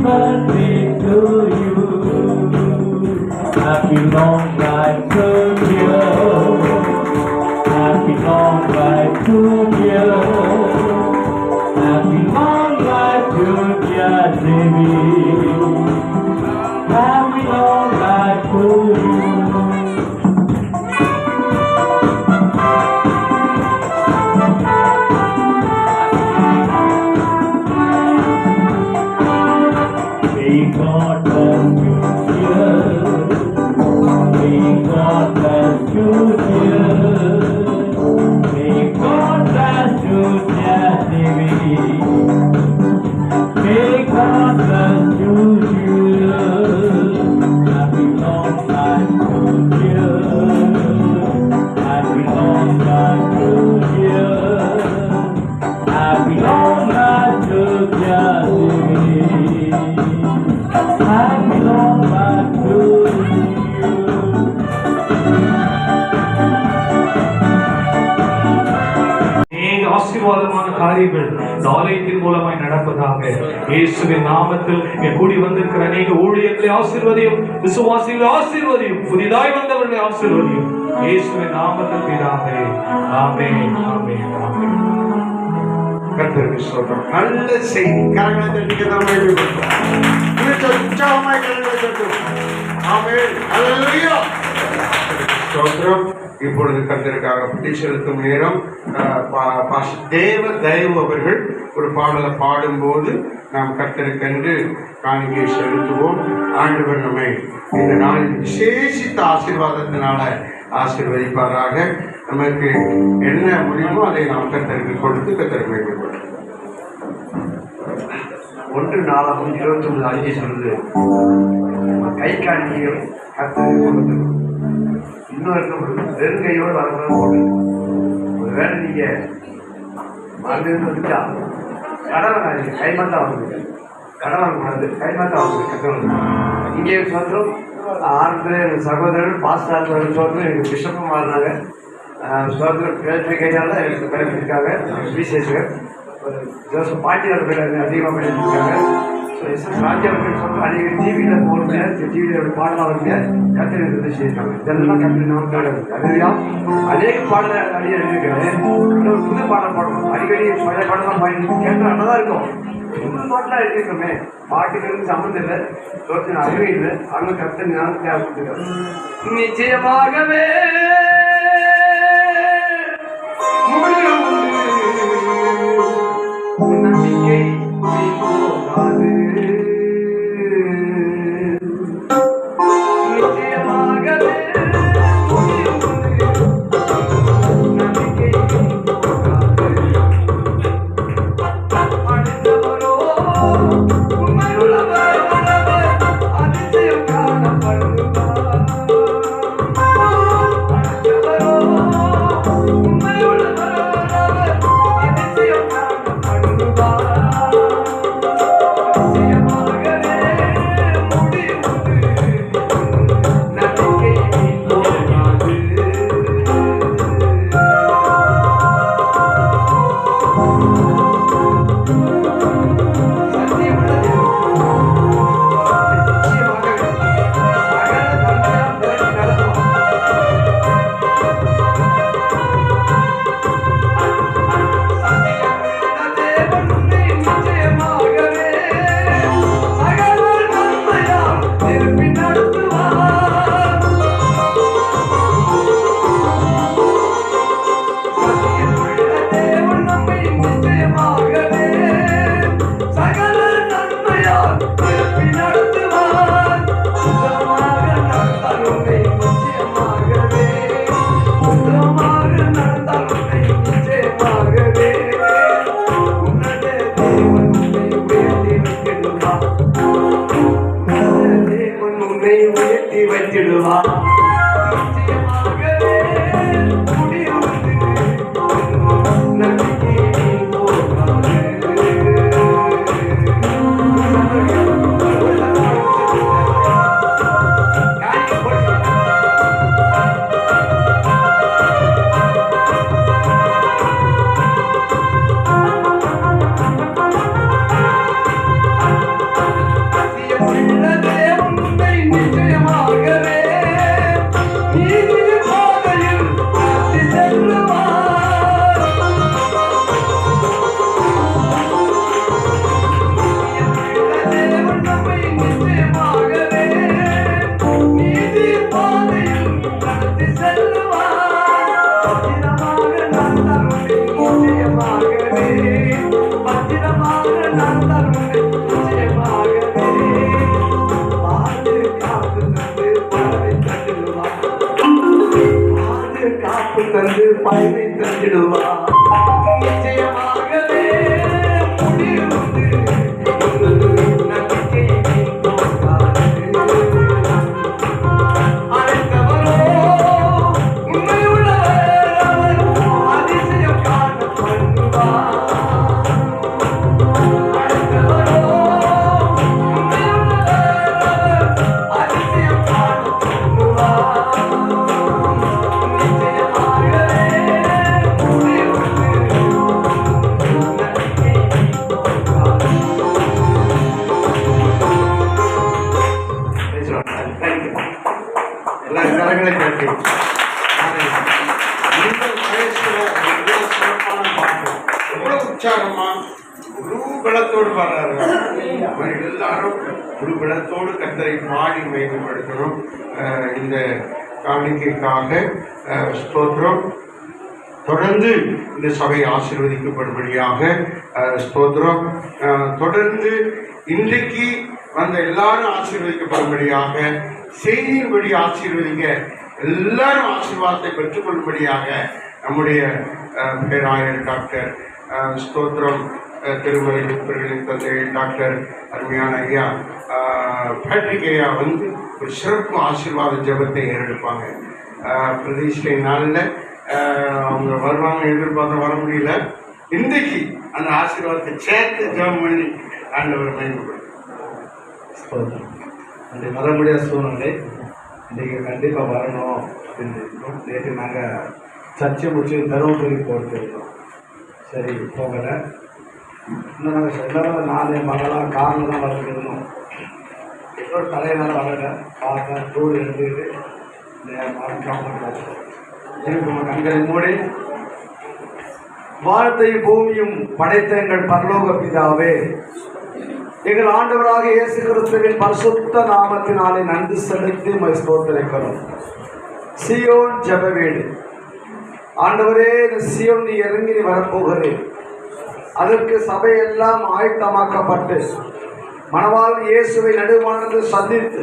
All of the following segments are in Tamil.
birthday to you. Happy long life to you. Happy long life to you. Happy long life to you, Devi. Happy long life to you. May God bless you, dear. May God bless you, dear. May God bless you, dear Devi. May God bless you, dear. Happy long life to you. Happy long life to you. Happy long life to dear Devi. Happy long life to you. ஆசீர்வாதமான காரியங்கள் இந்த ஆலயத்தின் மூலமாய் நடப்பதாக இயேசுவின் நாமத்தில் இங்கே கூடி வந்திருக்கிற அநேக ஊழியர்களை ஆசீர்வதியும், விசுவாசிகளை ஆசீர்வதியும், புதிதாய் வந்தவர்களை ஆசீர்வதியும் இயேசுவின் நாமத்தில் பிதாவே. ஆமென், ஆமென், ஆமென். கர்த்தருக்கு ஸ்தோத்திரம். நல்ல செய்தி. கரங்களை தட்டி கர்த்தரை உற்சாகமாய் கரங்களை தட்டுவோம். ஆமென், ஹல்லேலூயா. ஸ்தோத்திரம். இப்பொழுது கர்த்தருக்காக பட்டி செலுத்தும் நேரம். தேவ தயவு அவர்கள் ஒரு பாடலை பாடும்போது நாம் கர்த்தருக்கென்று காணிக்கை செலுத்துவோம். ஆண்டவர் நம்மை இந்த நாளில் விசேஷித்த ஆசீர்வாதத்தினால ஆசீர்வதிப்பாராக. நமக்கு என்ன முடியுமோ அதை நாம் கர்த்தருக்கு கொடுத்து கர்த்தர் மேற்கொள்வோம். 1:4-29 சொல்லுது, கை காணிக்கைகள் கர்த்தருக்கு கொடுத்து இன்னொரு வெறுங்கையோடு வரக்கூடாது. ஒரு வேலை நீங்க மருந்து வந்துச்சா கடவுள் கைமாத்தா வாங்குது, கடை வாங்கக்கூடாது, கைமாத்தா வாங்குது கத்தவங்க. இங்கே சொல்றோம் ஆறு சகோதரர்கள் பாஸ்டார் சொல்றோம். எனக்கு பிஷப்பும் மாறினாங்க. சகோதரர் பேசுகையால எனக்கு பிறப்பிருக்காங்க. விசேஷகர் ஜோசப் பாட்டியார் பேர் அதிகமாக பண்ணியிருக்காங்க. ராஜாவுக்கு சொல்ற அநேக டிவியில் போடுங்க, டிவியில் பாடலாம் வருங்க, கத்திரி செய்யிருக்காங்க. இதெல்லாம் கத்திரி நமக்காக அதுயா அநேக பாடல அடியே எழுதியிருக்கிறேன். புது பாடம் பாடணும். அடிக்கடி பழைய பாடலாம் பாடி கேட்டால் நல்லாதான் இருக்கும். புது பாட்டெலாம் எழுதியிருக்கோமே, பாட்டுகளுக்கு சம்மந்தம் இல்லை, தோற்றின அறிவே இல்லை. அவங்க கத்திரி ஞானம் தேவைப்பட்டிருக்காங்க. நிச்சயமாகவே நம்பிக்கை போகாது. நிச்சயமாகவே நம்பிக்கை போகாது. அடுத்தவரோ உண்மையுள்ளவர், அதிசயம் காணப்படுவார். அடுத்தவரோ உண்மையுள்ளவர், அதிசயம் காணப்படுவார். நிச்சயமாக வந்து பயனை தந்திடுவார். நிச்சயமாகவே முடிவு உண்டு. நம்பிக்கை தோற்காது. அழைத்தவரோ உண்மையுள்ளவர், அவர் அதிசயம் காண பண்ணுவார். அழைத்தவரோ உண்மையுள்ளவர், அவர் அதிசயம் காண பண்ணுவார். நிச்சயமாகவே முடிவு உண்டு. நம்பிக்கை தோற்காது. எல்லாம் கரங்களை தட்டி நீங்கள் பேசுகிற மிக சிறப்பான பாட்டு. எவ்வளவு உற்சாகமா முழு பலத்தோடு பாடுறாரு. எல்லாரும் முழு பலத்தோடு கர்த்தரை பாடி மேம்படுத்தணும். இந்த காணிக்கைக்காக ஸ்தோத்திரம். தொடர்ந்து இந்த சபை ஆசீர்வதிக்கப்படும்படியாக ஸ்தோத்திரம். தொடர்ந்து இன்றைக்கு வந்த எல்லாரும் ஆசீர்வதிக்கப்படும்படியாக, செய்தியின்படி ஆசீர்வதிக்க எல்லாரும் ஆசீர்வாதத்தை பெற்றுக்கொள்ளும்படியாக நம்முடைய பேராயர் டாக்டர் ஸ்தோத்திரம் திருமலை முப்பர்களின் தந்தை டாக்டர் அருமையான ஐயா பேட்ரிக் ஐயா வந்து ஒரு சிறப்பு ஆசீர்வாத ஜெபத்தை ஏறெடுப்பாங்க. பிரதிஷ்டை நாளில் அவங்க வருவாங்க, எதிர்பார்த்து வர முடியல. இன்றைக்கு அந்த ஆசீர்வாதத்தை சேர்த்து ஜெபம் பண்ணி ஆண்டவர் மேம்படுத்தும். அந்த வர முடியாத சூழ்நிலை இன்றைக்கி கண்டிப்பாக வரணும் அப்படின்னு இருக்கோம். நேற்று நாங்கள் சர்ச்சை முடிச்சு தருமபுரி போட்டுருக்கோம். சரி போகலை. இன்னும் நாங்கள் எல்லாரும் நான் என் மகளாக காரில் தான் வரணும். ஒரு தலையினால வரலை. பார்த்தேன் டூர் எடுத்துக்கிட்டு கண்களை மூடி வானத்தை பூமியும் படைத்த எங்கள் பரலோக பிதாவே, எங்கள் ஆண்டவராக இயேசு கிறிஸ்துவின் பரிசுத்த நாமத்தினாலே நன்றி செலுத்தி ஸ்தோத்திரிக்கிறோம். சியோன் ஜெப வீடு ஆண்டவரே, இந்த சியோன் நீ இறங்கி நீ வரப்போகிறேன். அதற்கு சபையெல்லாம் ஆயத்தமாக்கப்பட்டு மணவாளன் இயேசுவை நடுவானது சந்தித்து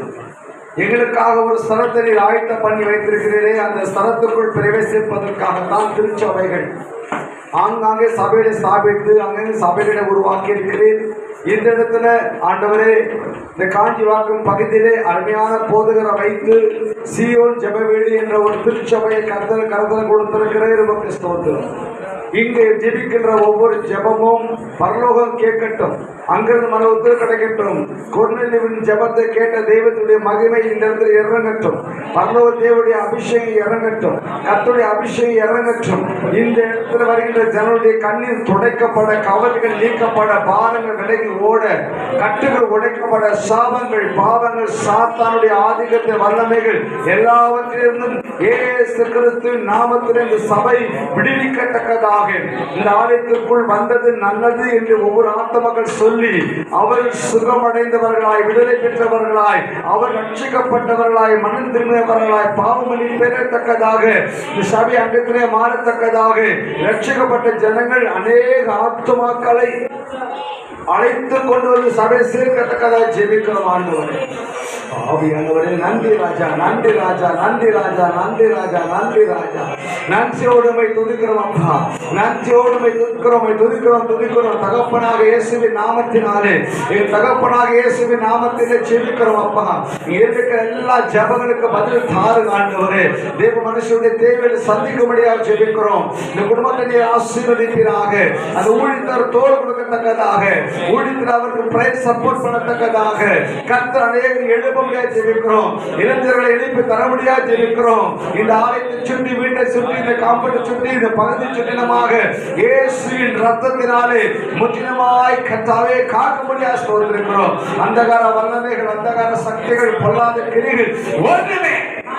எங்களுக்காக ஒரு ஸ்தலத்தை நீர் ஆயத்தம் பண்ணி வைத்திருக்கிறீரே, அந்த ஸ்தலத்துக்குள் பிரவேசிப்பதற்காகத்தான் திருச்சபைகள் ஆங்காங்கே சபையில ஸ்தாபித்து அங்கங்கே சபைகளை உருவாக்கி இருக்கிறேன். இந்த இடத்துல ஆண்டவரே, இந்த காஞ்சிவாக்கம் பகுதியிலே அருமையான போதகரை வைத்து சியோன் ஜெப வீடு என்ற ஒரு திருச்சபையை கருத்தல் கொடுத்திருக்கிறேன். உமக்கு ஸ்தோத்திரம். இங்கு ஜெபிக்கின்ற ஒவ்வொரு ஜெபமும் பரலோகம் கேட்கட்டும், அங்கிருந்து மன உத்தரவு கிடைக்கட்டும். கொர்நேலியுவின் ஜெபத்தை கேட்ட தெய்வத்துடைய மகிமை இந்த இடத்தில் இறங்கட்டும். பரலோக தேவனுடைய அபிஷேகம் இறங்கட்டும், கர்த்தருடைய அபிஷேகம் இறங்கட்டும். இந்த இடத்துல வருகின்ற ஜனங்களுடைய கண்ணீர் துடைக்கப்பட, கவலைகள் நீக்கப்பட, பாரங்கள் விலகி ஓட, கட்டுகள் உடைக்கப்பட, சாபங்கள் பாவங்கள் சாத்தானுடைய ஆதிக்கத்தின் வல்லமைகள் எல்லாவற்றிலிருந்தும் இயேசு கிறிஸ்துவின் நாமத்தில் இந்த சபை விடுவிக்கத்தக்கதாக இந்த ஆலயத்திற்குள் வந்தது நல்லது என்று ஒவ்வொரு ஆத்மக்கள் சொல்லி அவர்கள் சுகமடைந்தவர்களாய், விடுதலை பெற்றவர்களாய், அவர் ரட்சிக்கப்பட்டவர்களாய், மனம் திரும்பியவர்களாய், பாவமணி பெறத்தக்கதாக இந்த சபை அங்கத்திலே மாறத்தக்கதாக ரட்சிக்கப்பட்ட ஜனங்கள் அநேக ஆத்மாக்களை அழைத்து கொண்டு வந்து சபை சேர்க்கத்தக்கதாக ஜெபிக்கிறோம். ஆண்டவரே, ஆவியானவரே, நன்றி ராஜா, நன்றி ராஜா, நன்றி ராஜா, நன்றி ராஜா, நன்றி ராஜா. நன்றியோடுமை துதிக்கிறோம் அப்பா, நன்றியோடுமை துதிக்கிறோம். தகப்பனாக இயேசுவின் நாமத்தினாலே, என் தகப்பனாக இயேசுவின் நாமத்திலே ஜெபிக்கிறோம் அப்பா. இருக்கிற எல்லா ஜெபங்களுக்கு பதில் தாருங்க ஆண்டவரே. தேவ மனுஷனுடைய தேவையை சந்திக்கும்படியாக ஜெபிக்கிறோம். இந்த குடும்பத்தை நீர் ஆசீர்வதிப்பீராக. அந்த ஊழியர் தோல் கொடுக்கத்தக்கதாக, ஊழியர் அவருக்கு பிரைஸ் சப்போர்ட் பண்ணத்தக்கதாக கர்த்தர் அநேக எழுப்ப முடியாது ஜெபிக்கிறோம். இளைஞர்களை எழுப்பி தர முடியாது ஜெபிக்கிறோம். இந்த ஆலயத்தை சுற்றி, வீட்டை சுற்றி, இந்த காம்பவுண்டை சுற்றி, இந்த பகுதி சுற்றினமாக இயேசுவின் ரத்தத்தினாலே முற்றிலுமாய் கர்த்தாவே காக்க முடியாது ஸ்தோத்திரிக்கிறோம். அந்தகார வல்லமைகள், அந்தகார சக்திகள், பொல்லாத கிரிகள் ஒன்றுமே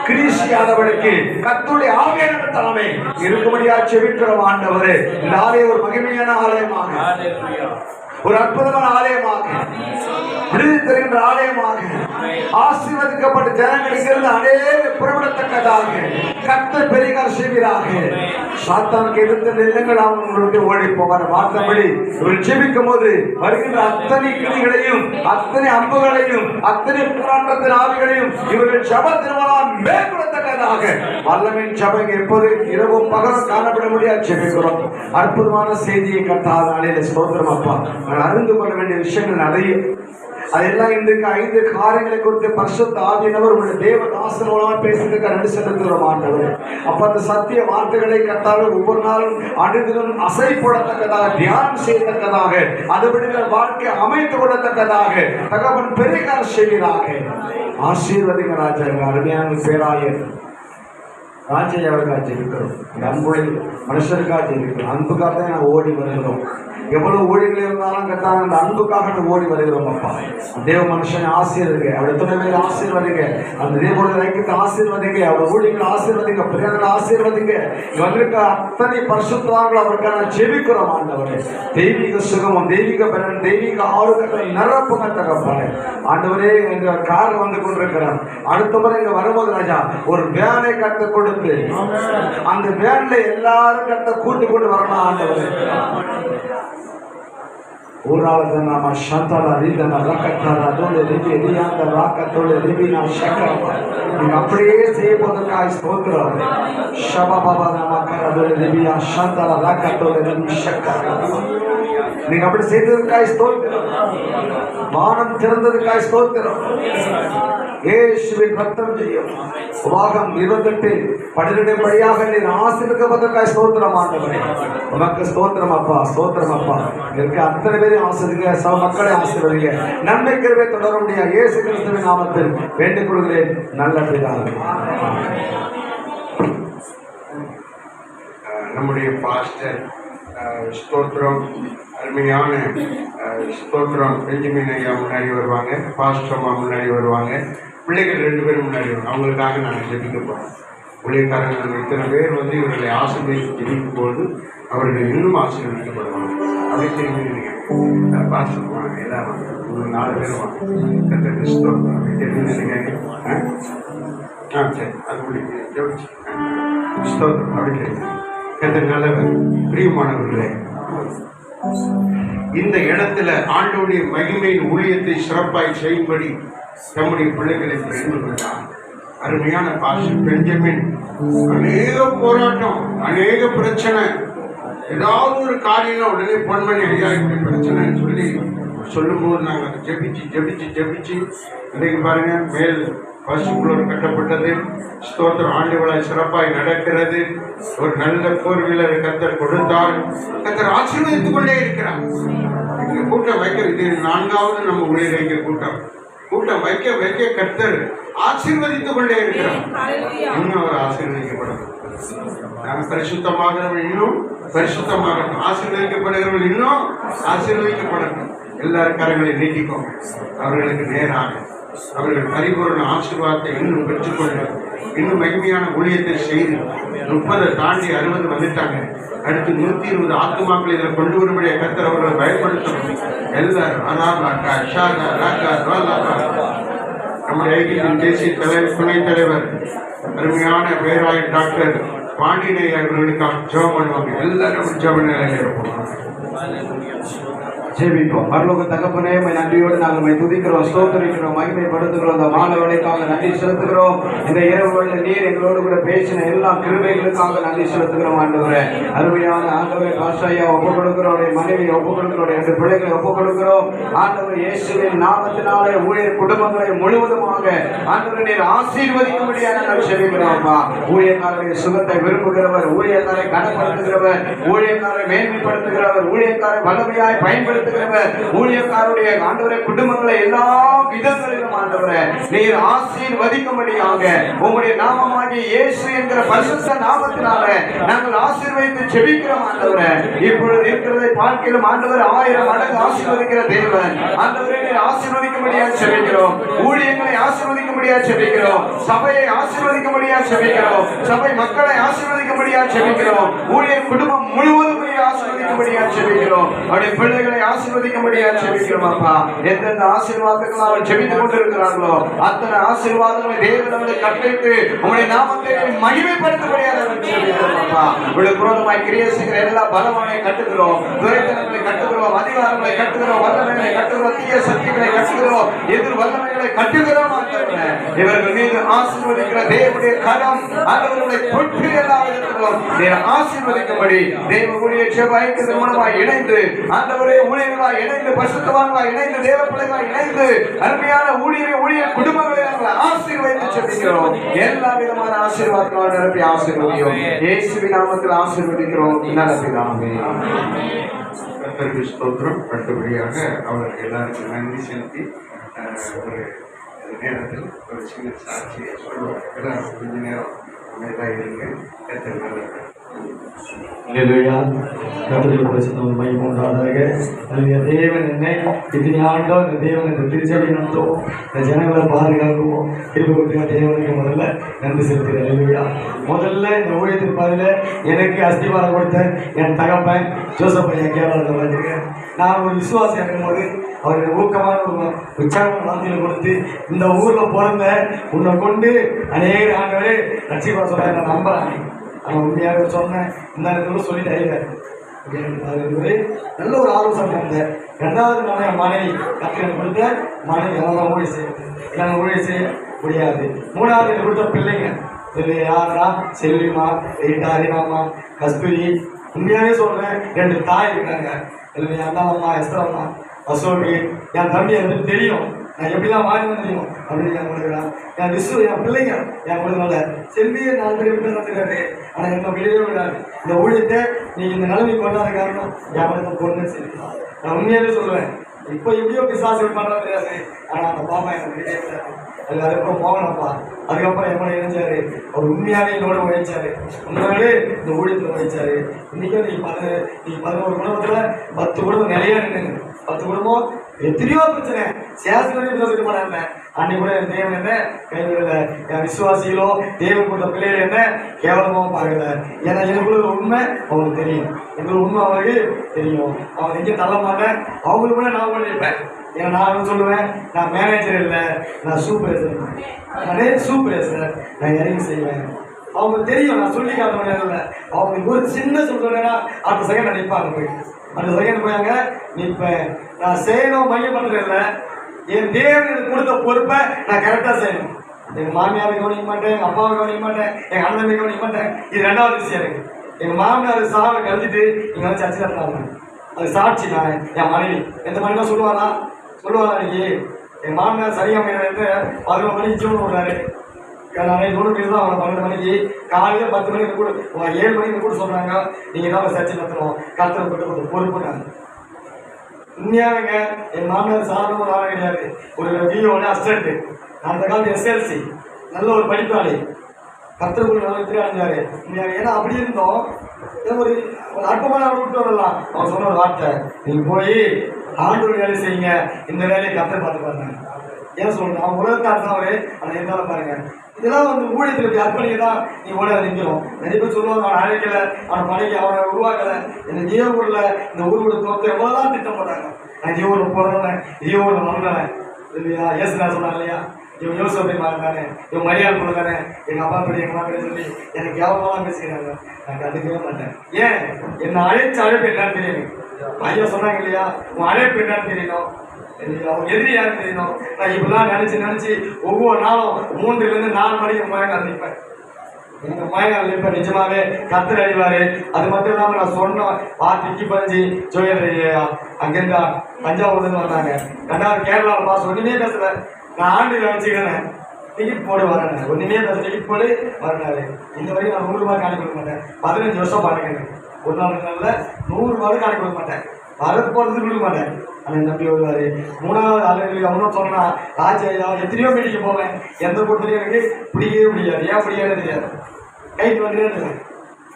கிரீசியாதவளுக்கு கர்த்தருடைய ஆவியான தலைமை இருக்கும்படியா ஜெபிக்கிறோம். ஆண்டவரே, இந்த ஆலயம் ஒரு மகிமையான ஆலயமாக, ஒரு அற்புதமான ஆலயமாக, விடுதலை தருகின்ற ஆலயமாக, ஆசீர்வதிக்கப்பட்ட ஜனங்கள் இங்கிருந்து அநேக புறப்படத்தக்கதாக கர்த்தர் பெரிய காரியம் செய்வீராக. சாத்தானுக்கு எதிர்த்து நிலங்கள் அவங்களுடைய ஓடி போவார். வார்த்தைப்படி இவர் ஜெபிக்கும் போது வருகின்ற அத்தனை கிளிகளையும் அத்தனை அம்புகளையும் அத்தனை போராட்டத்தின் ஆவிகளையும் இவர்கள் ஜபத்தினால் மேற்கொள்ளத்தக்கதாக வல்லமையின் ஜபம் எப்போது இரவும் பகலும் காணப்பட முடியாது ஜெபிக்கிறோம். அற்புதமான செய்தியை கர்த்தாவே நாளிலே ஸ்தோத்திரம் அப்பா. நான் அறிந்து கொள்ள வேண்டிய விஷயங்கள் நிறைய, அதெல்லாம் இன்றைக்கு 5 காரியங்களை குறித்து பரிசுத்த ஆவியானவர் உங்களுடைய தேவதாசன் மூலமா பேசுறதுக்கு நன்றி செலுத்துகிறோம் ஆண்டவரே. அப்ப அந்த சத்திய வார்த்தைகளை கர்த்தாவே ஒவ்வொரு நாளும் அனுதினம் அசைப்படத்தக்கதாக தியானம் செய்யத்தக்கதாக அதுபடி வாழ்க்கை அமைத்துக் கொள்ளத்தக்கதாக தகவன் பெரிய காரியம் செய்கிறாங்க. ஆசீர்வதிங்க ராஜா. அருமையான பேராயர் ராஜையா அவருக்காக ஜெபிக்கிறோம். அன்புடைய மனுஷருக்காக ஜெபிக்கிறோம். அன்புக்காக தான் நாங்கள் ஓடி வருகிறோம். எவ்வளவு ஊழியர்கள் இருந்தாலும் கத்தாங்க அந்த அன்புக்காக ஓடி வருகிறோம் அப்பா. தேவ மனுஷனை ஆசீர்வதிங்க, அவருடைய துணைமையில ஆசீர்வதிங்க, அந்த தேவனுடைய ஐக்கியத்தை ஆசீர்வதிங்க, அவருடைய ஊழியர்களை ஆசீர்வதிங்க, பிரியங்களை ஆசீர்வதிங்க. வந்திருக்க அத்தனை பரிசுத்தவான்கள் அவருக்காக ஜெபிக்கிறோம் ஆண்டவரே. தெய்வீக சுகமும் தெய்வீக பலன் தெய்வீக ஆரோக்கியத்தை நிரப்புங்க தகப்பனே. ஆண்டவரே என்ற கார் வந்து கொண்டிருக்கிறார். அடுத்த முறை இங்க வரும்போது ராஜா ஒரு வேனை கட்ட கொடுத்து அந்த வேன்ல எல்லாரும் கட்ட கூட்டி கொண்டு வரணும் ஆண்டவரே. ஊராளதனாம சந்தல ரீதன ரக்கத்தார அதோட ரிபி எரியாந்த ராக்கத்தோட ரிபினா சக்கரமா நீங்க அப்படியே செய்யப்போதற்காக ஸ்தோத்திரம். ஷபபாபா நமக்கர அதோட ரிபியா சந்தல ராக்கத்தோட ரிபி சக்கரமா நீங்க அப்படி செய்ததற்காக ஸ்தோத்திரம். வானம் திறந்ததற்காக ஸ்தோத்திரம். இயேசுவின் ரத்தம் ஜெயம். உபாகம் 28:12 படியாக நீர் ஆசீர்வதிக்கப்பட்டதற்காக ஸ்தோத்திரம் ஆண்டவரே. உமக்கு ஸ்தோத்திரம் அப்பா, ஸ்தோத்திரம் அப்பா. இருக்க அத்தனை பேரையும் ஆசீர்வதிங்க, சக மக்களை ஆசீர்வதிங்க. நன்மை கிருபை தொடர முடியாது இயேசு கிறிஸ்துவின் நாமத்தில் வேண்டிக் கொள்கிறேன் நல்ல பிதாவே. நம்முடைய பாஸ்டர் ஸ்தோத்திரம் அருமையான ஸ்தோத்திரம் பெஞ்சமின் ஐயா முன்னாடி வருவாங்க, பாஸ்டர் அம்மா முன்னாடி வருவாங்க, பிள்ளைகள் 2 பேரும் முன்னாடி வருவாங்க. அவங்களுக்காக நாங்கள் ஜெபிக்க போகிறோம். ஊழியக்காரர்கள் இத்தனை பேர் வந்து இவர்களை ஆசீர்வதித்து ஜெபிக்கும் போது அவர்கள் இன்னும் ஆசீர்வதிக்கப்படுவாங்க. அப்படி தெரிஞ்சுக்கிறீங்க. பாஸ்டர் வாங்க, எல்லாம் வாங்க, 4 பேர் வாங்க. கர்த்தருக்கு ஸ்தோத்திரம். அப்படி தெரிஞ்சுக்கிறீங்க. சரி, அது முடிவு ஜெபிச்சு ஸ்தோத்திரம். அப்படி தெரியுங்க. கர்த்தர் நல்லவர். பிரியமானவர்களே, இந்த இடத்துல ஆண்டவருடைய மகிமையின் ஊழியத்தை சிறப்பாய் செய்யும்படி நம்முடைய பிள்ளைகளை தெரிந்து கொண்டார். அருமையான பாஸ்டர் பெஞ்சமின் அநேக போராட்டம், அநேக பிரச்சனை, ஏதாவது ஒரு காரியம் உடனே பொன்மணி ஐயா இப்படி பிரச்சனைன்னு சொல்லும்போது நாங்கள் ஜெபிச்சு இன்னைக்கு பாருங்க மேல் பசுக்குள்ளோர் கட்டப்பட்டது. ஸ்தோத்திரம். ஆண்டு விழா சிறப்பாய் நடக்கிறது. ஒரு நல்ல 4 வீலரை கர்த்தர் கொடுத்தார். கர்த்தர் ஆசீர்வதித்துக் கொண்டே இருக்கிறார். இங்க கூட்டம் வைக்க இது 4வது நம்ம ஊழியர் இங்க கூட்டம் வைக்க கர்த்தர் ஆசீர்வதித்துக் கொண்டே இருக்கிறார். இன்னும் அவர் ஆசீர்வதிக்கப்படும். நாங்கள் பரிசுத்தமாகிறவர்கள் இன்னும் பரிசுத்தமாகட்டும், ஆசீர்வதிக்கப்படுகிறவர்கள் இன்னும் ஆசீர்வதிக்கப்படட்டும். எல்லாரும் கரங்களை நீட்டிக்கும். அவர்களுக்கு நேராக அவர்கள் பரிபூர்ண ஆசீர்வாதத்தை இன்னும் பெற்றுக்கொள்ள இன்னும் மகிமையான ஊழியத்தை செய்து 30 தாண்டி 60 வந்துட்டாங்க. அடுத்து 120 ஆத்துமாக்களை இதில் கொண்டு வரும்படிய கர்த்தர் அவர்களை பயன்படுத்தணும். எல்லாரும் நம்முடைய ஐக்கியத்தின் தேசிய துணைத் தலைவர் அருமையான பேராயர் டாக்டர் பாண்டியனை அவர்களுக்காக ஜெபம் பண்ணுவாங்க. எல்லாரும் ஜெப நிலையில் இருப்போம். ஜெபிப்போம். பரலோக தகப்பனே, நன்றியோடு நாங்கள் துதிக்கிறோம், ஸ்தோத்திரிக்கிறோம், மகிமைப்படுத்துகிறோம். இந்த மாலை வேளைக்காக நன்றி செலுத்துகிறோம். இந்த இரவு நீர் எங்களோடு கூட பேசின எல்லா கிருபைகளுக்காக நன்றி செலுத்துகிறோம் ஆண்டவரே. அருமையான ஆண்டவரே பாஸ்டரையா ஒப்புக் கொடுக்கிறோம், மனைவியை ஒப்புக் கொடுக்கிறோம், 2 பிள்ளைகளை ஒப்புக் கொடுக்கிறோம். ஆண்டவர் இயேசுவின் நாமத்தினாலே ஊழியர் குடும்பங்களை முழுவதுமாக ஆண்டவர் நீர் ஆசீர்வதிக்கும்படியாக நாங்கள் செபிக்கிறோம்ப்பா. ஊழியக்காரருடைய சுகத்தை விரும்புகிறவர், ஊழியக்காரை கனப்படுத்துகிறவர், ஊழியக்காரை மேன்மைப்படுத்துகிறவர், ஊழியக்காரை வல்லமையாய் பயன்படுத்த ஊழியக்காருடைய ஆண்டவரே குடும்பங்களை எல்லா விதங்களிலும் ஆண்டவரே நீர் ஆசீர்வதிக்கும்படியாக உம்முடைய நாமமாகிய இயேசு என்கிற பரிசுத்த நாமத்தினால நாங்கள் ஆசீர்வதித்து ஜெபிக்கிறோம் ஆண்டவரே. இப்பொழுது இருக்கிறதை பார்க்கிலும் ஆண்டவர் 1000 மடங்கு ஆசீர்வதிக்கிற தேவன். ஆண்டவரே நீர் ஆசீர்வதிக்கும்படியாக ஜெபிக்கிறோம். ஊழியங்களை ஆசீர்வதிக்கும்படியாக ஜெபிக்கிறோம். சபையை ஆசீர்வதிக்கும்படியாக ஜெபிக்கிறோம். சபை மக்களை ஆசீர்வதிக்கும்படியாக ஜெபிக்கிறோம். ஊழியர் குடும்பம் முழுவதும் ஆசீர்வதிக்கும்படியாக ஜெபிக்கிறோம். அவருடைய பிள்ளைகளை ஆசீர்வதிக்க முடியாது ஜெபிக்கிறோம் அப்பா. எந்தெந்த ஆசீர்வாதங்கள் அவர் ஜெபித்துக் கொண்டிருக்கிறார்களோ அத்தனை ஆசீர்வாதங்களை தேவனை கட்டளையிட்டு உங்களுடைய நாமத்தை மகிமைப்படுத்த முடியாது ஜெபிக்கிறோம் அப்பா. உங்களுடைய விரோதமாய் கிரியை செய்கிற எல்லா பலவானை கட்டுகிறோம், துரைத்தனங்களை கட்டுகிறோம், அதிகாரங்களை கட்டுகிறோம், வல்லமைகளை கட்டுகிறோம், தீய சக்திகளை கட்டுகிறோம், எதிர் வல்லமைகளை கட்டுகிறோம். இவர்கள் மீது ஆசீர்வதிக்கிற தேவனுடைய கரம் அவர்களை தொற்று எல்லா விதத்திலும் ஆசீர்வதிக்கும்படி தேவ ஊழிய ஜெப ஐக்கியத்தின் மூலமாய் இணைந்து ஆண்டவரே ஊழியர்களாய் இணைந்து பரிசுத்தவான்களாய் இணைந்து தேவ பிள்ளைகளாய் இணைந்து அருமையான ஊழிய குடும்பங்களை நாங்கள் ஆசீர்வதித்து ஜெபிக்கிறோம். எல்லா விதமான ஆசீர்வாதங்களால் நிரப்பி ஆசீர்வதிக்கிறோம். இயேசுவின் நாமத்தில் ஆசீர்வதிக்கிறோம். நல்ல பிதாவே. கர்த்தருக்கு ஸ்தோத்திரம். அடுத்தபடியாக அவர் எல்லாருக்கும் நன்றி செலுத்தி ஒரு நேரத்தில் ஒரு சின்ன சாட்சியை சொல்லுவார். எல்லாரும் கொஞ்ச நேரம் அமைதியாக இருங்க. கர்த்தர் அல்லேலூயா. கர்த்தருக்கு பரிசுத்தம் மகிமை உண்டாவதாக. அல்லேலூயா. தேவன் என்னை இத்தனை ஆண்டோ இந்த தேவன் இந்த திருச்சபை நடத்தும், இந்த ஜனங்களை பாதுகாக்குவோம். கிருபை தேவனுக்கு முதல்ல நன்றி செலுத்துகிறேன். அல்லேலூயா. முதல்ல இந்த ஊழியத்தின் பாதையில எனக்கு அஸ்திவாரம் கொடுத்த என் தகப்பன் ஜோசப் ஐயா கேரளாவில் பார்த்துருக்கேன். நான் ஒரு விசுவாசம் இருக்கும்போது அவருக்கு ஊக்கமான ஒரு உற்சாகமான வார்த்தைகளை கொடுத்து இந்த ஊர்ல பிறந்த உன்னை கொண்டு அநேக ஆண்டவரே ரட்சிப்பா சொல்ல நான் நம்புறேன். அவன் உண்மையாக சொன்னேன். இந்த நேரத்தில் சொல்லிட்டு நல்ல ஒரு ஆலோசனை இருந்தேன். ரெண்டாவது நாள் என் மனைவி கத்திர கொடுத்த மனைவி எல்லாம் ஊழிய செய்ய என்னால் ஊழிய செய்ய முடியாது. மூணாவது எனக்கு கொடுத்த பிள்ளைங்க இல்லை யாரா செல்விமா ஹரினாமா கஸ்தூரி. உண்மையாகவே சொல்றேன், 2 தாய் இருக்காங்க. இல்லை அண்ணாம்மா எஸ்தரம்மா அசோக்கு. என் தம்பி எனக்கு தெரியும் நான் எப்படிலாம் மாறி தெரியும் அப்படின்னு என் கொடுக்குறான். என் என் பிள்ளைங்க என் கொடுக்கல செல்வியை 4 பேர் விட்டு நடத்துக்காரு. ஆனால் என்ன விடவே விடாது. இந்த ஊழியத்தை நீங்கள் இந்த நிலைமை கொண்டாத காரணம் என் மனத்தை பொண்ணு சரி. நான் உண்மையாகவே சொல்லுவேன். இப்போ எப்படியோ பிசாசு பண்ண தெரியாது. ஆனால் அந்த பாப்பா எனக்கு விடவே விடாது. அதுக்கப்புறம் போகணும்ப்பா. அதுக்கப்புறம் என் கூட இணைஞ்சாரு. அவர் உண்மையாகவே என்னோட உழைச்சாரு. உண்மையாலே இந்த ஊழியத்தில் உழைச்சாரு. இன்னைக்கும் நீ 11 குடும்பத்தில் 10 குடும்பம் நிறைய நின்றுங்க. 10 குடும்பம் எத்தனையோ பிரச்சனை சேசன் சொல்லிட்டு போனாங்க. அன்னைக்கு கூட என் தேவன் என்ன கைவிடல. என் விசுவாசிகளோ தேவன் கொடுத்த பிள்ளைகள் என்ன கேவலமாக பார்க்கல. ஏன்னா எனக்குள்ள ஒரு உண்மை அவங்களுக்கு தெரியும். எங்களுக்கு உண்மை அவங்களுக்கு தெரியும். அவங்க எங்கேயும் தள்ள மாட்டேன். அவங்களுக்கு கூட நான் பண்ணியிருப்பேன். ஏன்னா நான் சொல்லுவேன், நான் மேனேஜர் இல்லை, நான் சூப்பர்வைசர். நானே சூப்பர்வைசர், நான் இறங்கி செய்வேன். அவங்களுக்கு தெரியும். நான் சொல்லி காட்ட முடியாது. அவங்களுக்கு ஒரு சின்ன சொல்றேன்னா அடுத்த செகண்ட் நினைப்பாங்க. போய் அடுத்த செகண்ட் போயாங்க நிற்பேன். நான் செய்யணும் மையப்படுறது இல்லை. என் தேவன் எனக்கு கொடுத்த பொறுப்பை நான் கரெக்டாக செய்யணும். எங்கள் மாமியாரை கவனிக்க மாட்டேன், எங்கள் அப்பாவை கவனிக்க மாட்டேன், எங்கள் அண்ணனை கவனிக்க மாட்டேன். இது 2வது விஷயம் எனக்கு. எங்கள் மாமியார் சாவை கழிச்சிட்டு இங்கே வந்து சர்ச்சை நடத்தாங்க. அது சாட்சி. நான் என் மனைவி எந்த மனைவி சொல்லுவாரா இன்னைக்கு என் மாமியார் சரியாக 11 மணிக்கு ஜூன் விடுறாரு. நான் 1 மணிக்கு தான் அவனை 12 மணிக்கு காலையில் 10 மணிக்கு கூட 7 மணிக்கு கூட சொல்கிறாங்க நீங்கள் தான் சர்ச்சை நடத்தணும். கருத்தில் போட்டு பொறுப்புனாங்க. உண்மையாகங்க என் மாமியார் சாதாரண ஆள கிடையாது. ஒரு பிஓட அசிஸ்டன்ட். அந்த காலத்து SLC நல்ல ஒரு படிப்பாளி. கருத்துக்குள்ள நல்ல அடைஞ்சாரு. உண்மையாக ஏன்னா அப்படி இருந்தோம். ஒரு அற்பமான விட்டு வரலாம். அவன் சொன்ன ஒரு வார்த்தை, நீங்கள் போய் ஆண்டோட வேலை செய்யுங்க, இந்த வேலையை கற்று பார்த்து பாருங்க. ஏன் சொல்லணும், அவன் உலகத்தார் தான் அவரு. ஆனால் இருந்தாலும் பாருங்க, இதெல்லாம் வந்து ஊழியத்தில் இப்படி அர்ப்பணிக்க தான் நீ ஓட நிற்கிறோம். நிறைய பேர் சொல்லுவாங்க அவனை அழைக்கலை, அவனை பணிக்க, அவனை உருவாக்கலை. இந்த ஜீவூரில் இந்த ஊரோட தோற்று எவ்வளோதான் திட்டம் போட்டாங்க. நான் ஜீவூரில் போகிறவன் ஜீவூரில் வந்தவன் இல்லையா. ஏசுனா சொன்னாங்க இல்லையா, இவன் யோசனை மாறினானே, இவன் மரியாதை கொடுத்தானே, எங்கள் அப்பா படி எங்கள் அப்பா சொல்லி எனக்கு கேவலமாக பேசுகிறாங்க. நான் கண்டுக்கவே மாட்டேன். ஏன் என்னை அழைச்ச அழைப்பு என்னன்னு தெரியும். ஐயா சொன்னாங்க இல்லையா, உன் அழைப்பு என்னன்னு தெரியணும், அவங்க எதிரி யாரும் தெரியணும். நான் இப்படிலாம் நினைச்சு ஒவ்வொரு நாளும் 3 to 4 மணிக்கு மயங்கால் நிற்பேன். எனக்கு மயங்கால் நிற்பேன். நிஜமாவே கத்தர் அடிவாரு. அது மட்டும் இல்லாமல் நான் சொன்ன வார்த்தைக்கு பறிஞ்சு ஜோயல் அங்கேருந்து தஞ்சாவூர்லேருந்து வந்தாங்க. 2வது கேரளாவில் பாஸ் ஒன்றுமே பேசல. நான் ஆண்டு வச்சுக்கிறேன். டிக்கெட் போடு வரேன். ஒன்றுமே பேச டிக்கெட் போடு வரனாரு. இந்த வரைக்கும் நான் 100 ரூபாய் காணி கொடுக்க மாட்டேன். 15 வருஷம் பாருங்க. ஒரு நாள் 100 ரூபாய் காணி கொடுக்க மாட்டேன். வரது போகிறது கொடுக்க மாட்டேன். ஆனால் நம்பி வருவார். 3வது ஆளுங்களுக்கு அவனும் சொன்னால் ராஜா எத்தனையோ மீட்டிங்க போவேன். எந்த கூட்டத்திலையும் எனக்கு பிடிக்கவே முடியாது. ஏன் பிடிக்காது தெரியாது. கைக்கு வந்துட்டு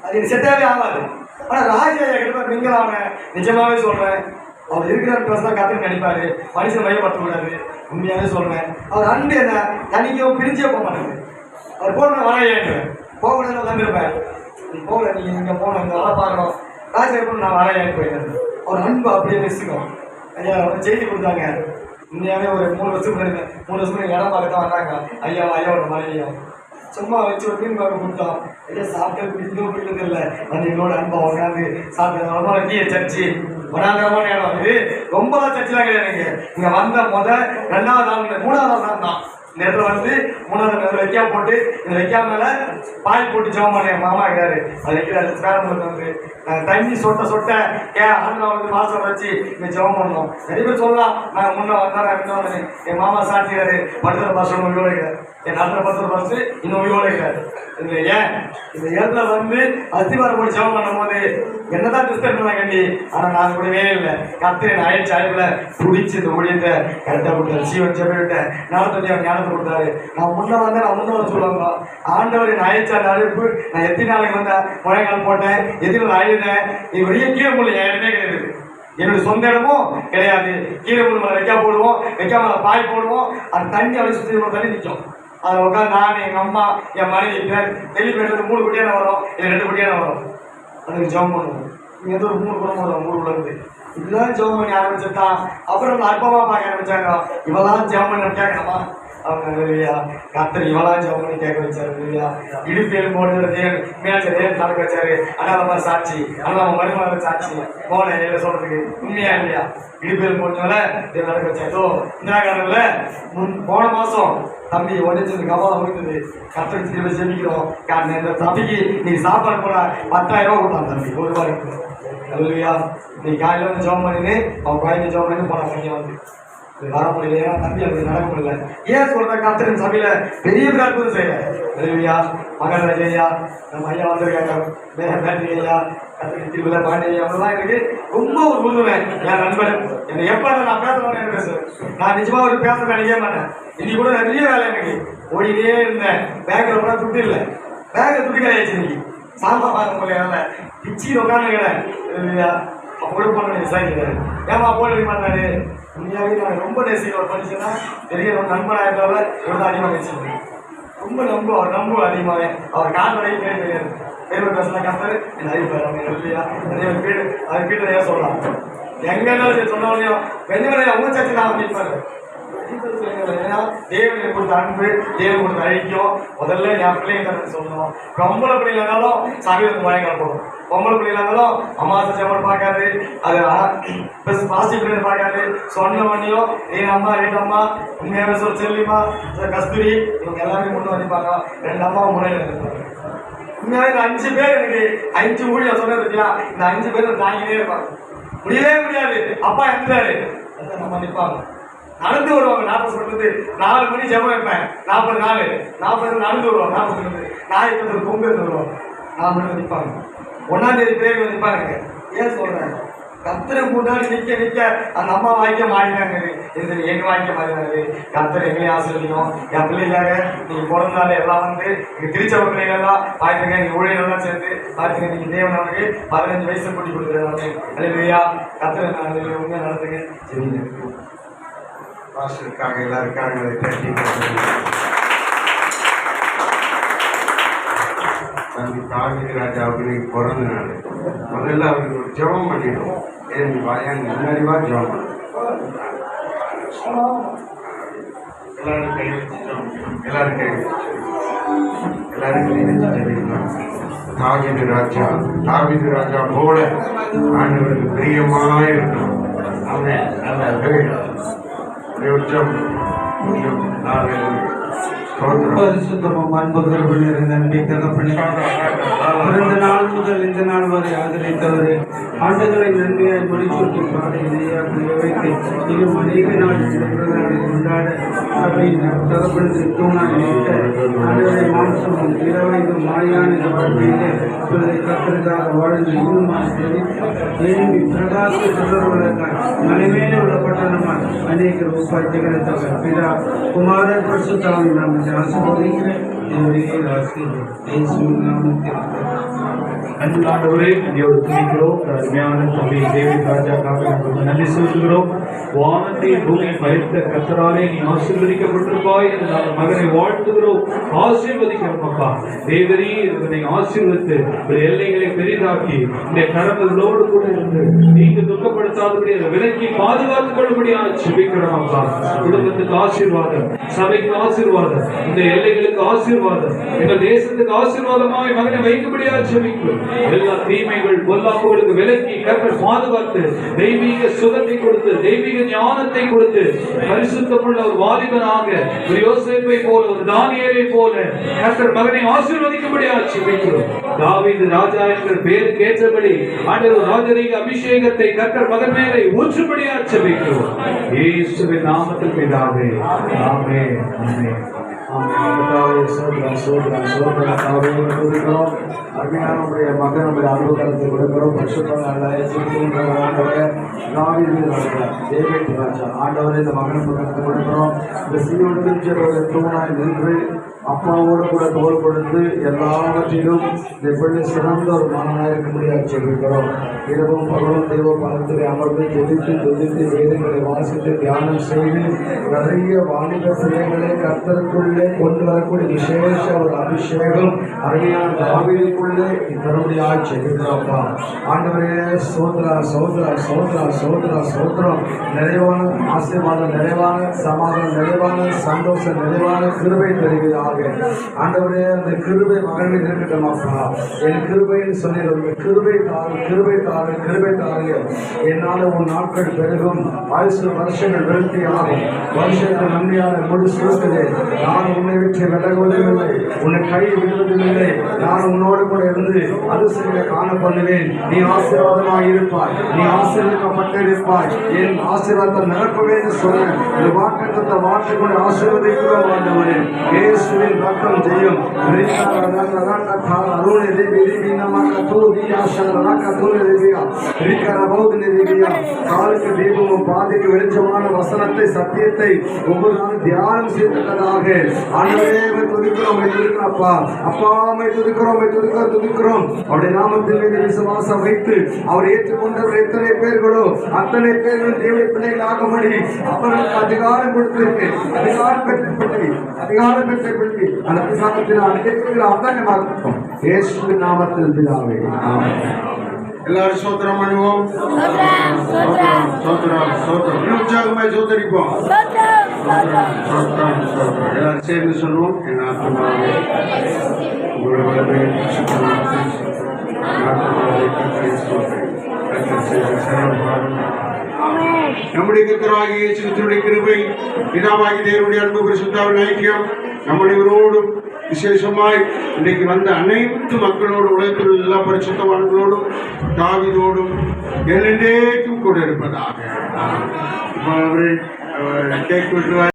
அது எனக்கு செட்டாகவே ஆகாது. ஆனால் ராஜா கிட்ட நீங்களாங்க நிஜமாவே சொல்கிறேன். அவர் இருக்கிற பேச தான் கற்றுன்னு நினைப்பாரு. மனுஷன் மையப்படுத்தக்கூடாது. உண்மையாகவே சொல்கிறேன். அவர் அன்பு என்ன தனிக்கும் பிரிஞ்சே போக மாட்டேங்குது. அவர் போகணும் வரையேன் போகணும்னு வந்துருப்பேன். நீ போகல, நீங்கள் இங்கே போகணும், இங்கே வர பார்க்கணும். ராஜா நான் வரையேன் போயிடுறேன். அவர் அன்பு அப்படியே நெசிக்கும். ஐயா செய்தி கொடுத்தாங்க. உண்மையாவே ஒரு 3 வருஷம் இடம் பார்க்க தான் வந்தாங்க. ஐயாவோட மனைவியும் சும்மா வச்சு ஒரு மீன் பார்க்க கொடுத்தோம். ஐயா சாப்பிட்டு பிடிக்கிறது இல்லை. வந்து எங்களோட அன்பா உட்காந்து சாப்பிட்டு ரொம்ப கீழே சர்ச்சு மனாந்தரமான இடம். இது ரொம்ப சர்ச்செலாம் கிடையாது. இங்கே வந்த 2வது நாள் 3வது நாள் தான் இந்த இடத்துல வந்து 3வது நாள் வைக்கா போட்டு இந்த வைக்கா மேல பாய் போட்டு ஜெபம் பண்ண என் மாமா இருக்கிறாரு. அது வைக்கிறாரு பேரம்புக்கு வந்து தண்ணி சொட்ட ஆண்டில் வந்து மாசம் வச்சு இங்கே ஜெபம் பண்ணோம். நிறைய பேர் சொல்லலாம் நாங்கள் முன்ன வந்தோம். என் மாமா சாட்சியாரு படுத்துற பாசம் உயிரோட இருக்கிறார். என் நாட்டில் படுத்துற பாசு இன்னும் உயிரோட இருக்கிறாரு. இது ஏன் இந்த இடத்துல வந்து அஸ்திவாரம் போட்டு ஜெபம் பண்ணும் போது என்னதான் டிஸ்டர்ப் பண்ண கண்டி. ஆனால் நான் கூடவே இல்லை. கத்திரி ஆயிடுச்சு ஆய்வுல பிடிச்சி இந்த ஊழியத்தை கரெக்டாக கொடுத்தாரு. சீவன் செப்பிட்டேன் நடத்தி அவர் ஞானத்தை கொடுத்தாரு. நான் முன்ன வந்து சொல்லுவாங்க ஆண்டவர் என் ஆயிடுச்சா அழைப்பு. நான் எத்தனை நாளைக்கு வந்தேன் முழங்கால் போட்டேன், எத்தனை நாள் அழுதேன். இது வரைய கீழே முடியல இடமே கிடையாது. என்னுடைய சொந்த இடமும் கிடையாது. கீழே மூணு மேலே வைக்கா போடுவோம், வைக்கா மேலே பாய் போடுவோம். அந்த தண்ணி அப்படி சுற்றி தண்ணி நிற்கும். அதில் உட்காந்து நான் எங்கள் அம்மா என் மனைவி வெளிப்பேட்டு 3 குட்டியான வரும், இல்லை 2 குட்டியான வரும். அதுக்கு ஜெபம் பண்ணுவோம். இங்கே வந்து ஒரு 3 குடும்பம் வரும் ஊருக்குள்ள இருந்து. இப்படிதான் ஜெபம் பண்ணி ஆரம்பிச்சுட்டான். அப்புறம் அற்பமாக பார்க்க ஆரம்பிச்சாங்க. இவெல்லாம் ஜெபம் பண்ணி கேட்கணுமா அவங்க இல்லையா கத்தர் இவெல்லாம் ஜெபம் பண்ணி கேட்க வச்சாரு இல்லையா. இடுப்பேல் போடுறது மேலே நடக்க வச்சாரு. ஆனால் நம்ம சாட்சி, ஆனால் நம்ம மருமகளை சாட்சி போன இல்லை சொல்றதுக்கு உண்மையா இல்லையா. இடுப்பேல் போட்டனால இதை நடக்க வச்சாரு. இந்த காலத்தில் போன மாதம் தம்பி உடனே கவலை முடிந்தது. கத்தரி திரும்ப செமிக்கிறோம். இந்த தம்பிக்கு நீ சாப்பாடு போட 10,000 ரூபா கொடுத்தான் தம்பி. 1 ரூபாய் இல்லையா. நீ காலையில் வந்து ஜெபம் பண்ணின்னு அவன் குழந்தை ஜெபம் பண்ணி போன பையன் வந்து வர முடியல. ஏன்னா தம்பி அப்படி நடக்க முடியல. ஏன் சொல்ற கத்தரின் சபையில பெரிய அற்புதம் செய்யல இல்லையா. மகன் ஐயா நம்ம ஐயா வந்திருக்காங்க. பேட்டரி ஐயா கத்தரின் திருவிழா பாண்டிய அவங்கெல்லாம் எனக்கு ரொம்ப ஒரு உறுதுணை. என் நண்பன் என்னை எப்ப நான் பேசணும்னு பேசுவேன். நான் நிஜமா ஒரு பேச நினைக்கவே மாட்டேன். இன்னைக்கு கூட நிறைய வேலை எனக்கு ஓடினே இருந்தேன். பேக்கில் கூட துட்டு இல்லை. பேக்கை துட்டு கிடையாச்சு. இன்னைக்கு சாம்பா பார்க்க முடியல பிச்சு உட்காந்துக்கிறேன் இல்லையா. அப்போ கூட போன விசாரிக்கிறாரு. ஏமா போட மாட்டாரு. உண்மையாகவே நான் ரொம்ப நேசிக்கிற ஒரு மனுஷன்னா பெரிய ஒரு நண்பனாக இருந்தாலும் இவ்வளோ அதிகமாக நேசிக்கிறேன். ரொம்ப அவர் நம்பும் அதிகமாக. அவர் காரணம் கிடையாது. பேர் பேசலாம் கத்தர் என் அறிவிப்பார் இல்லையா. நிறைய வீடு அது வீட்டில் ஏன் சொல்லலாம். எங்கே இருந்தாலும் சொன்னவனையும் வெண்ணிலையா உங்க சர்ச்சை நான் நிற்பாரு. ஏன்னா தேவனை கொடுத்த அன்பு, தேவன் கொடுத்த அழிக்கும். முதல்ல என் பிள்ளைங்க சொல்லணும். பொம்பளை பிள்ளைங்க இருந்தாலும் சபையில் மயங்கால் போடும். பொம்பளை பிள்ளைங்க இருந்தாலும் அம்மாசை செவன் பார்க்காது. அது பாசிட்டிவ் பிள்ளைங்க பார்க்காது. சொன்ன மணியோ என் அம்மா 2 அம்மா உண்மையாக சொல் செல்லிமா கஸ்தூரி இவங்க எல்லாமே முன்ன வந்திப்பாங்க. 2 அம்மா முறையில் இருப்பாங்க. உண்மையாவே இந்த 5 பேர் எனக்கு 5 ஊழியம் சொன்னது இருக்கலாம். இந்த 5 பேர் தாங்கினே இருப்பாங்க. முடியவே முடியாது. அப்பா இருந்தாரு நம்ம நிற்பாங்க. நடந்து வருவாங்க. 40 சொல்றது 4 மணி ஜெபம் வைப்பேன். 40 நாள் நடந்து வருவாங்க. 40 ஞாயிற்று பொங்கல் எடுத்து வருவாங்க. 4 மணி நிற்பாங்க. 1ஆம் தேதி பேர் நிற்பாங்க. ஏன் சொல்றேன் கத்தரை முன்னாடி நிற்க அந்த அம்மா வாய்க்க மாறினாங்க. எங்க வாய்க்க மாறினாரு. கத்தரை எங்களையும் ஆசிரியரும் என் பிள்ளைக்காக நீங்க பிறந்தாலே எல்லாம் வந்து நீங்க திருச்சபை பிள்ளைகள்லாம் பார்த்துங்க. நீங்க ஊழியர்கள்லாம் சேர்ந்து பார்த்துங்க. நீங்க தேவன் அவனுக்கு 15 வயசு கூட்டி கொடுக்குறாங்க. அல்லையா கத்தரை உண்மையாக நடத்துங்க. சரிங்க பாஸ்டருக்காக எல்லாருக்காக தம்பி தாவீது ராஜா அவர்களுக்கு பிறந்த நாள். முதல்ல அவருக்கு ஒரு ஜெபம் பண்ணிடும். ஏன் வாயாங்க முன்னாடிவா ஜெபம் பண்ண எல்லாரும் கை வச்சுட்டோம். எல்லாரும் கை வச்சு ஜெபிக்கலாம். தாவீது ராஜா போல ஆண்டவருக்கு பிரியமாக இருக்கணும். பரிசுத்தமும் அன்புகளுடன் இருந்த நன்றி தகப்பனே. பிறந்த நாள் முதல் இந்த நாள் வரை ஆதரித்தவரே, ஆண்டுகளை நன்மையாய் முடிச்சூட்டி பாதையை வைத்து இன்னும் அநேக நாள் கொண்டாட சபையின் தகப்பனத்தை தூணாய் நிற்க ஆண்டவரை மாம்சமும் இரவையும் மாயான வாழ்க்கையிலே கத்திற்காக வாழ்ந்து இன்னும் எழும்பி பிரகாச தொடர்புகளுக்காய் மலைமேலே உள்ள பட்டணமாய் அநேகர் உப்பாய்ச்சிகளை தவிர பிதா குமாரன் பரிசுத்தாவின் நாமத்தை ஆசீர்வதிக்கிறேன். என்னுடைய ஆசீர்வாதம் இயேசுவின் நாமத்தில் ஆண்டவரே இதையோடு துணிக்கிறோம். அருமையான தம்பி தேவி ராஜாக்காக நாங்கள் நன்றி செலுத்துகிறோம். வானத்தையும் பூமியை படைத்த கர்த்தராலே நீ ஆசீர்வதிக்கப்பட்டிருப்பாய் என்று நாங்கள் மகனை வாழ்த்துகிறோம். ஆசீர்வதிக்கிறோம் அப்பா. தேவரே இவனை ஆசீர்வதித்து எல்லைகளை பெரிதாக்கி இந்த கரங்களோடு கூட இருந்து நீங்க துக்கப்படுத்தாதபடி அதை விலக்கி பாதுகாத்துக் கொள்ளும்படியாக ஜெபிக்கிறோம் அப்பா. குடும்பத்துக்கு ஆசீர்வாதம், சபைக்கு ஆசீர்வாதம், இந்த எல்லைகளுக்கு ஆசீர்வாதம், எங்கள் தேசத்துக்கு ஆசீர்வாதமாய் மகனை வைக்கும்படியாக ஜெபிக்கிறோம். எல்லா தீமைகள் பொல்லாப்புகளுக்கு விலக்கி கர்த்தர் பாதுகாத்து தெய்வீக சுகத்தை கொடுத்து தெய்வீக ஞானத்தை கொடுத்து பரிசுத்தமுள்ள ஒரு வாலிபனாக ஒரு யோசேப்பை போல ஒரு தானியேலை போல கர்த்தர் மகனை ஆசீர்வதிக்கும்படியாக ஜெபிக்கிறோம். தாவீது ராஜா என்ற பெயருக்கு ஏற்றபடி ஆண்டவர் ராஜரீக அபிஷேகத்தை கர்த்தர் மகன் மேலே ஊற்றும்படியாக ஜெபிக்கிறோம். இயேசுவின் நாமத்தில் பிதாவே, ஆமென். ஆமென். அருமையானுடைய மகன் நம்முடைய அன்பு கருத்தை கொடுக்கிறோம். ஆண்டவரே இந்த மகனை கருத்தை கொடுக்கிறோம். இந்த சீரோடு தூணாய் நின்று அப்பாவோடு கூட தோல் கொடுத்து எல்லாவற்றிலும் எப்படி சிறந்த ஒரு மகனாக இருக்க முடியாது சொல்லியிருக்கிறோம். இரவும் பகலும் தெய்வ பலத்திலே அமர்ந்து துதித்து வேதங்களை வாசித்து தியானம் செய்து நிறைய வாலிப பிள்ளைகளை கர்த்தருக்குள்ளே கொண்டு வரக்கூடிய விசேஷ ஒரு அபிஷேகம் அருமையான தாவீதுக்குள்ளே தரும்படியாக செய்கிறோம்ப்பா. ஆண்டவரே சோத்ரா சோத்ரா சோத்ரா சோத்ரா சோத்ரம். நிறைவான ஆசீர்வாதம், நிறைவான சமாதானம், நிறைவான சந்தோஷம், நிறைவான கிருபை தருகிறார்கள். ஆண்டவரே அந்த கிருபை மகன் மீது இருக்கட்டும் அப்பா. என் கிருபைன்னு சொல்லிடுவோம். கிருபை தாரு, கிருபை தாரு, கிருபை தாருங்க. என்னால் உன் நாட்கள் பெருகும், வருஷங்கள் விருத்தி ஆகும், வருஷங்கள் நன்மையான முடிச்சுருக்குது. நான் உன்னை விட்டு விலகுவதில்லை, உன்னை கை விடுவதில்லை. நான் உன்னோடு கூட இருந்து அதிசயங்களை காண பண்ணுவேன். நீ ஆசீர்வாதமாக இருப்பாய், நீ ஆசீர்வதிக்கப்பட்டிருப்பாய். என் ஆசீர்வாதத்தை நிரப்புவேன் சொன்ன இந்த வாக்குத்தத்தை வார்த்தைகளை ஆசீர்வதிக்கிறோம் ஆண்டவரே. இயேசுவின் ரத்தம் செய்யும். காலுக்கு தீபமும் பாதைக்கு வெளிச்சமான வசனத்தை சத்தியத்தை ஒவ்வொரு நாளும் தியானம் செய்ததாக ஆண்டவரே துதிக்கிறோம். அப்பா அப்பா துதிக்கிறோம். அவருடைய நாமத்தில் மீது விசுவாசம் வைத்து அவர் ஏற்றுக்கொண்டவர் எத்தனை பேர்களோ அத்தனை பேர்களும் தேவ பிள்ளைகளாகும்படி அவர்களுக்கு அதிகாரம் கொடுத்திருக்கு. அதிகாரம் பெற்ற பிள்ளை அந்த அதிகாரத்தில் அத்தனை மாற்றோம். இயேசுவின் நாமத்தில் பிதாவே, ஆமென். எல்லாரும் சோத்திரம் பண்ணுவோம். உற்சாகமாய் சோதரிப்போம். எல்லாரும் சேர்ந்து சொல்லுவோம். என் ஆத்மாவே நம்முடைய கர்த்தராகிய இயேசு கிறிஸ்துவின் கிருபை, பிதாவாகிய தேவனுடைய அன்பு, பரிசுத்தாவின் ஐக்கியம் நம்முடையவரோடும் விசேஷமாய் இன்றைக்கு வந்த அனைத்து மக்களோடும் உலகத்தில் உள்ள எல்லா பரிசுத்தவான்களோடும் தாவீதோடும் என்றென்றைக்கும் கூட இருப்பதாக. இப்போ அவர்கள் கேட்க